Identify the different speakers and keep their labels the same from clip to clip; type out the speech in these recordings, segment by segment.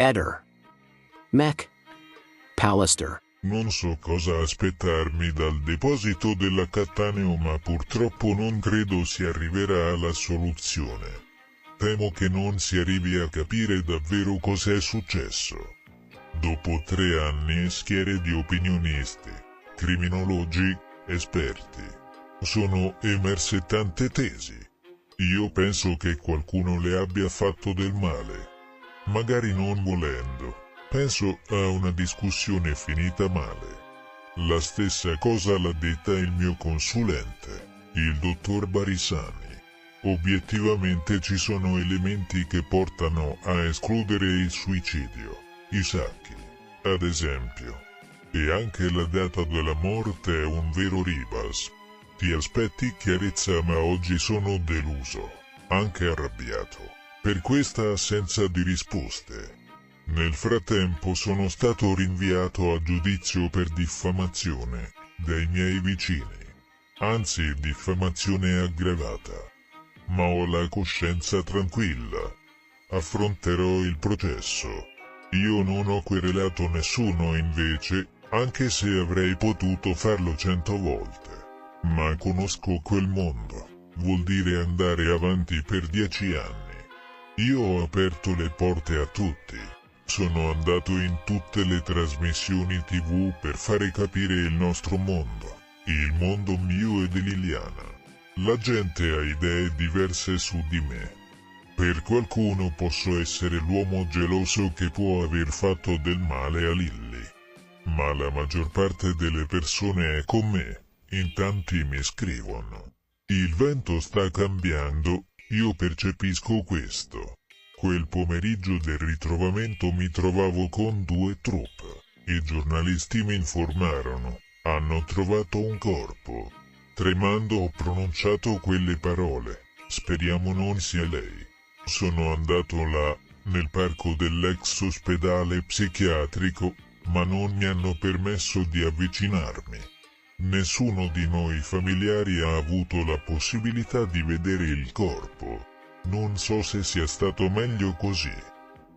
Speaker 1: Eder. Mech. Pallister.
Speaker 2: Non so cosa aspettarmi dal deposito della Cattaneo, ma purtroppo non credo si arriverà alla soluzione. Temo che non si arrivi a capire davvero cos'è successo. Dopo 3 anni schiere di opinionisti, criminologi, esperti, sono emerse tante tesi. Io penso che qualcuno le abbia fatto del male. Magari non volendo. Penso a una discussione finita male. La stessa cosa l'ha detta il mio consulente, il dottor Barisani. Obiettivamente ci sono elementi che portano a escludere il suicidio, i sacchi, ad esempio. E anche la data della morte è un vero ribas. Ti aspetti chiarezza, ma oggi sono deluso, anche arrabbiato, per questa assenza di risposte. Nel frattempo sono stato rinviato a giudizio per diffamazione dai miei vicini, anzi diffamazione aggravata. Ma ho la coscienza tranquilla. Affronterò il processo. Io non ho querelato nessuno invece, anche se avrei potuto farlo 100 volte. Ma conosco quel mondo. Vuol dire andare avanti per 10 anni. Io ho aperto le porte a tutti. Sono andato in tutte le trasmissioni TV per fare capire il nostro mondo. Il mondo mio e di Liliana. La gente ha idee diverse su di me. Per qualcuno posso essere l'uomo geloso che può aver fatto del male a Lilly. Ma la maggior parte delle persone è con me. In tanti mi scrivono. Il vento sta cambiando, io percepisco questo. Quel pomeriggio del ritrovamento mi trovavo con 2 troupe. I giornalisti mi informarono. Hanno trovato un corpo. Tremando ho pronunciato quelle parole. Speriamo non sia lei. Sono andato là, nel parco dell'ex ospedale psichiatrico, ma non mi hanno permesso di avvicinarmi. Nessuno di noi familiari ha avuto la possibilità di vedere il corpo. Non so se sia stato meglio così.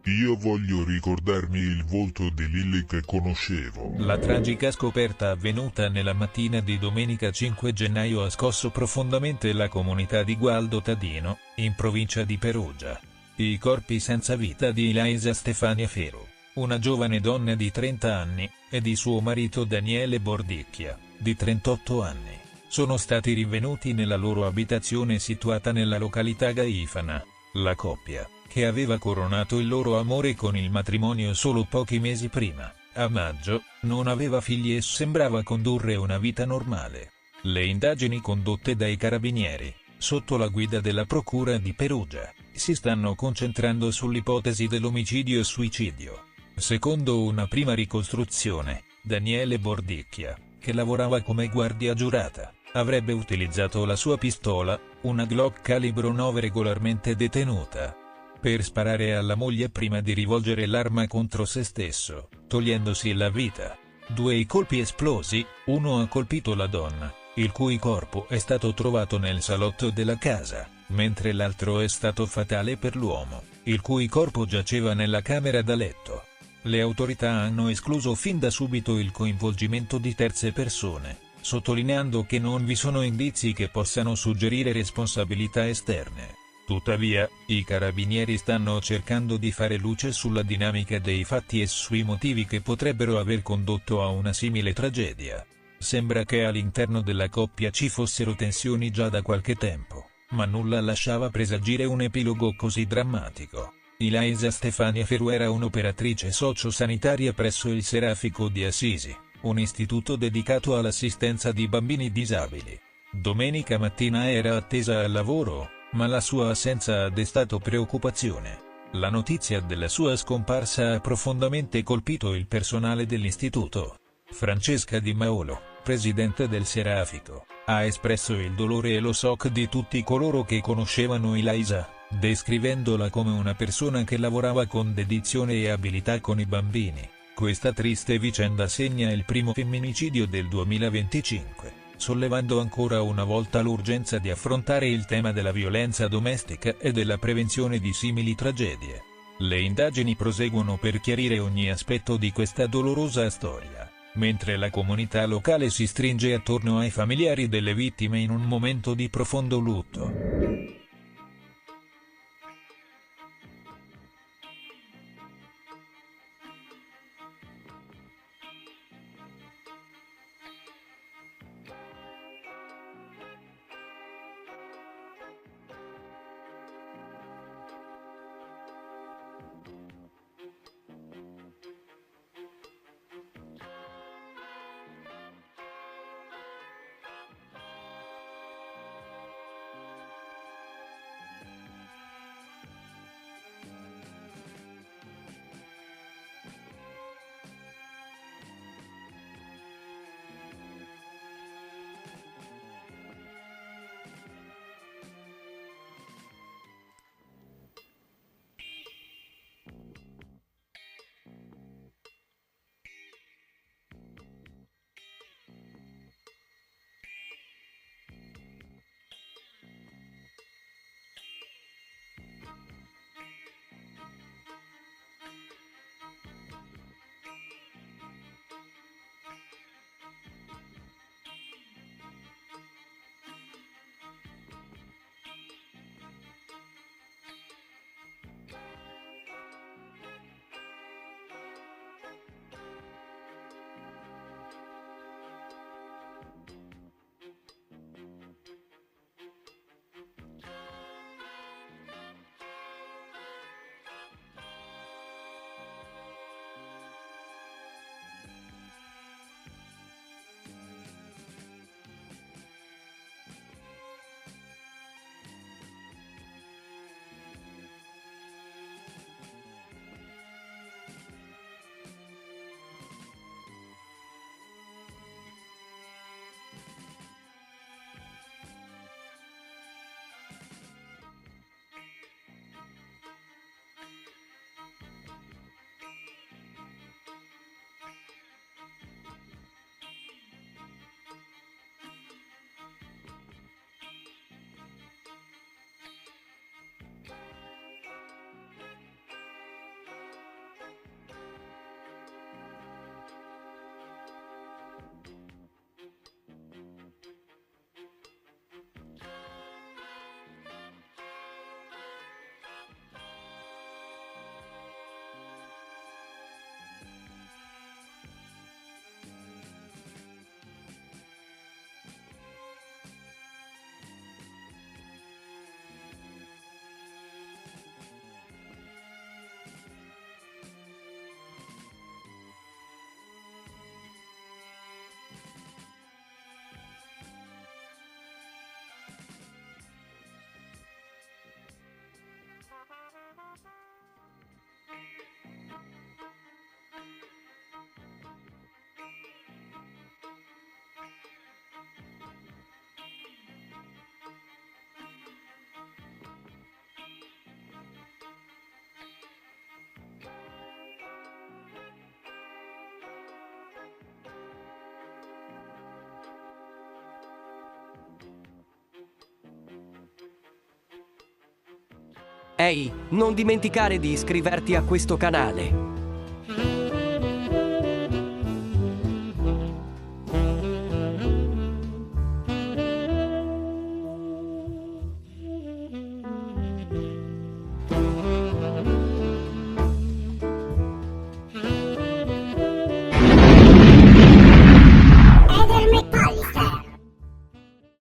Speaker 2: Io voglio ricordarmi il volto di Lilly che conoscevo.
Speaker 3: La tragica scoperta avvenuta nella mattina di domenica 5 gennaio ha scosso profondamente la comunità di Gualdo Tadino, in provincia di Perugia. I corpi senza vita di Ilaisa Stefania Ferro, una giovane donna di 30 anni, e di suo marito Daniele Bordicchia, di 38 anni, sono stati rinvenuti nella loro abitazione situata nella località Gaifana. La coppia, che aveva coronato il loro amore con il matrimonio solo pochi mesi prima, a maggio, non aveva figli e sembrava condurre una vita normale. Le indagini condotte dai carabinieri, sotto la guida della Procura di Perugia, si stanno concentrando sull'ipotesi dell'omicidio e suicidio. Secondo una prima ricostruzione, Daniele Bordicchia, che lavorava come guardia giurata, avrebbe utilizzato la sua pistola, una Glock calibro 9 regolarmente detenuta, per sparare alla moglie prima di rivolgere l'arma contro se stesso, togliendosi la vita. 2 i colpi esplosi, uno ha colpito la donna, il cui corpo è stato trovato nel salotto della casa, mentre l'altro è stato fatale per l'uomo, il cui corpo giaceva nella camera da letto. Le autorità hanno escluso fin da subito il coinvolgimento di terze persone, sottolineando che non vi sono indizi che possano suggerire responsabilità esterne. Tuttavia, i carabinieri stanno cercando di fare luce sulla dinamica dei fatti e sui motivi che potrebbero aver condotto a una simile tragedia. Sembra che all'interno della coppia ci fossero tensioni già da qualche tempo, ma nulla lasciava presagire un epilogo così drammatico. Ilaisa Stefania Ferro era un'operatrice socio-sanitaria presso il Serafico di Assisi, un istituto dedicato all'assistenza di bambini disabili. Domenica mattina era attesa al lavoro, ma la sua assenza ha destato preoccupazione. La notizia della sua scomparsa ha profondamente colpito il personale dell'istituto. Francesca Di Maolo, presidente del Serafico, ha espresso il dolore e lo shock di tutti coloro che conoscevano Ilaisa, descrivendola come una persona che lavorava con dedizione e abilità con i bambini. Questa triste vicenda segna il primo femminicidio del 2025, sollevando ancora una volta l'urgenza di affrontare il tema della violenza domestica e della prevenzione di simili tragedie. Le indagini proseguono per chiarire ogni aspetto di questa dolorosa storia, mentre la comunità locale si stringe attorno ai familiari delle vittime in un momento di profondo lutto.
Speaker 4: Ehi, non dimenticare di iscriverti a questo canale.